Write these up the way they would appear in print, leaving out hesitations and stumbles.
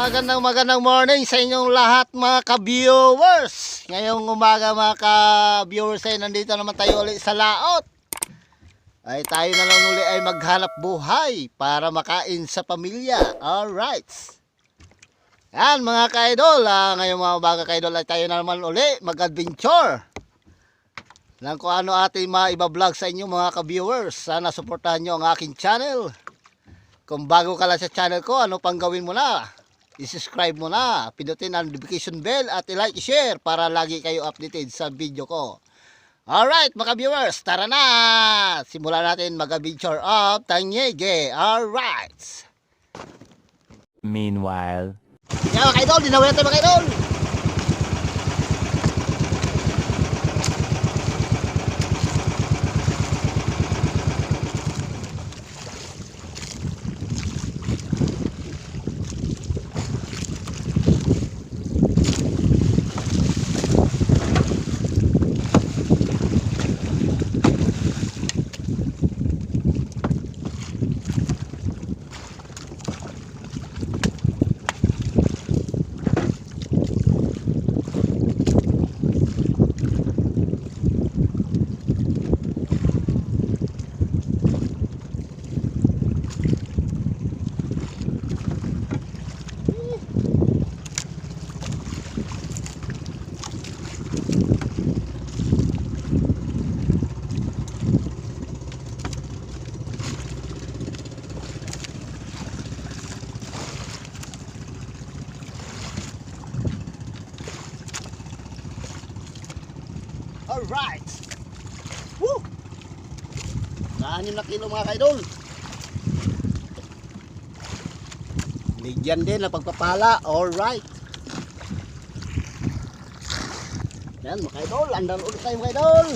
magandang morning sa inyong lahat mga ka-viewers. Ngayong umaga mga ka-viewers ay nandito naman tayo ulit sa laot. Ay tayo na lang ulit ay maghanap buhay para makain sa pamilya. Alright. Yan mga ka-idol. Ngayong mga umaga ka-idol ay tayo na naman ulit mag-adventure. Lang kung ano ating maiba-vlog sa inyo mga ka-viewers. Sana suportahan nyo ang aking channel. Kung bago ka lang sa channel ko, ano pang gawin mo na? I-subscribe mo na, pindutin ang notification bell at i-like, i-share para lagi kayo updated sa video ko. Alright mga viewers, tara na! Simulan natin mag-adventure of Tanyege. Alright! Meanwhile, yan mga kaidol, dinawin natin mga kaidol! Alright! Woo! 6 na kilo mga kaidol. Ligyan din na pagpapala. Alright! Yan mga kaidol, andan ulit tayo mga kaidol.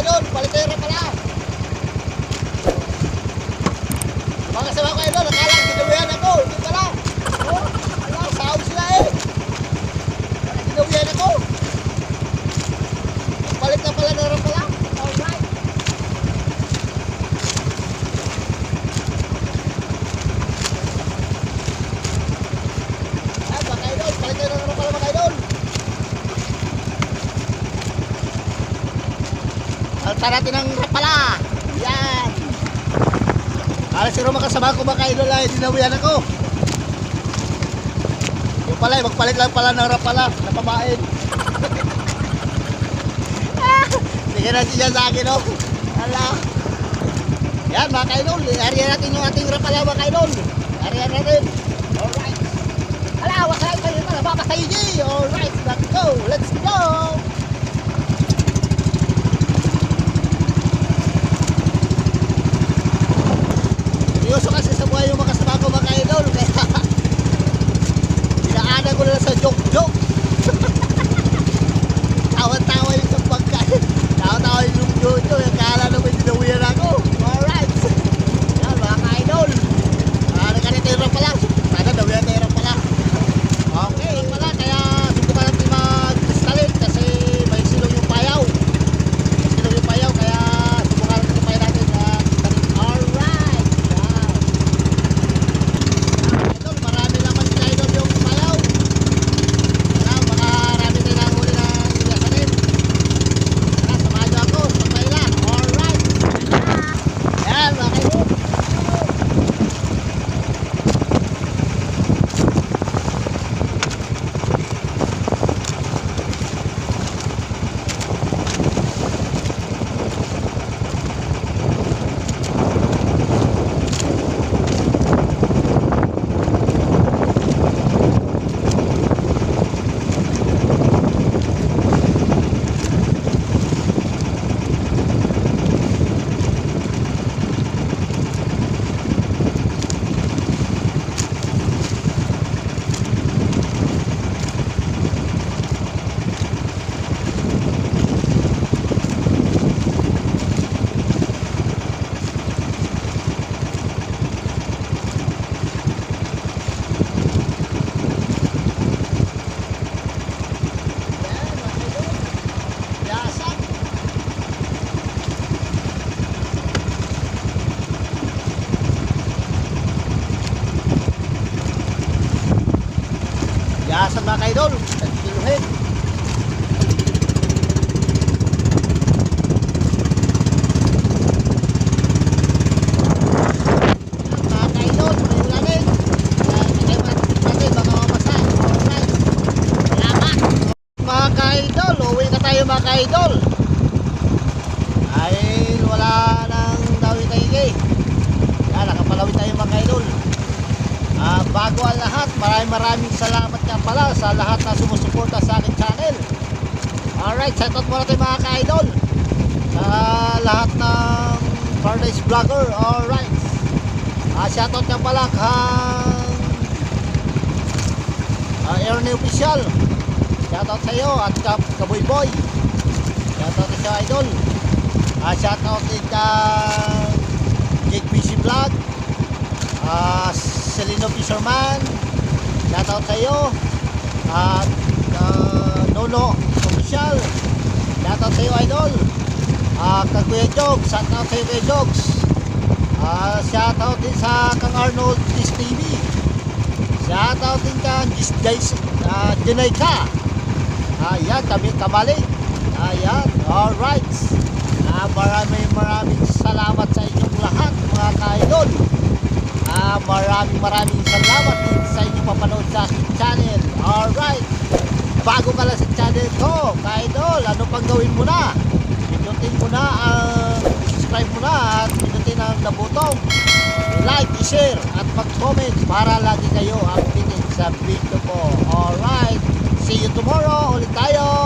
idol, palitera pala. Mga kasama ko idol, akala ginawihan ako. Hindi pala. Oh, ala, sahog sila eh. Ginawihan ako. Palit na pala na rin pala. Alright. Ay, mga idol, palit na rin pala mga idol. Alta natin ang rapala. Yan. Alas siguro makasama ko mga idol ay dinawihan ako. Yung pala, magpalit lang pala ng rapala. Napabain. Sige na siya sa akin oh. Ala. Yan mga idol. Harihan natin yung ating rapala mga idol. Harihan natin. Alright. Ala, wasay kayo na. Babasay G. Alright, let's go. Let's go. Seryoso kasi sa buhay yung makasama ko mga idol. Kaya dinaanan ko na sa joke-joke. Tawa-tawa yung sa pagkain. Tawa-tawa yung jojo. Yung kala naman dinawihan ako. Alright. Yan mga idol. Nagkanitira pala. Sana dawihan tira pala. Okay pala. Kaya subukan natin mag-kristalin. Kasi may silong yung payaw. May silong yung payaw. Kaya subukan natin yung payaw natin. Alright. Yan. Idol, marami naman sila idol yung payaw. Kaya makarami tayo na huli ng ilasanin. Kaya samahan nyo ako sa paila. Alright. Yan mga idol. Yasak. Yasak mga kaidol. Kiluhin. Mga kaidol, may ulanin. Kaya natin baka mabasa. Alright. Salamat. Mga kaidol, uwi na tayo mga kaidol. Dahil wala nang dawi tayo kay. Yan, nakapalawin tayo mga kaidol. Bago ang lahat, maraming salamat nga pala sa lahat na sumusuporta sa aking channel. Alright, shoutout muna tayo mga ka-idol sa lahat ng Paradise Vlogger. Alright, shoutout nga pala kang Ernie Official. Shoutout sa iyo at Kaboy Boy. Shoutout sa iyo idol. Shoutout din kang Jake PC Vlog, Selino Fisherman. Shoutout sa iyo. At Nono Official. Shoutout sa iyo idol. Kang Kuya Jogs. Shoutout sa iyo Kuya Jogs. Shoutout din sa kang Arnold Dis TV. Shoutout din kang Janaika. Ayan, kami kamali. Ayan, alright. Maraming salamat sa inyong lahat mga ka-idol. Maraming salamat din sa inyong papanood sa aking channel. Alright, bago ka lang sa channel ko ka-idol, ano pang gawin mo na? Pinutin mo na subscribe mo na at pinutin ang butong like, i-share at mag-comment para lagi kayo updated sa video ko. Alright, see you tomorrow ulit tayo.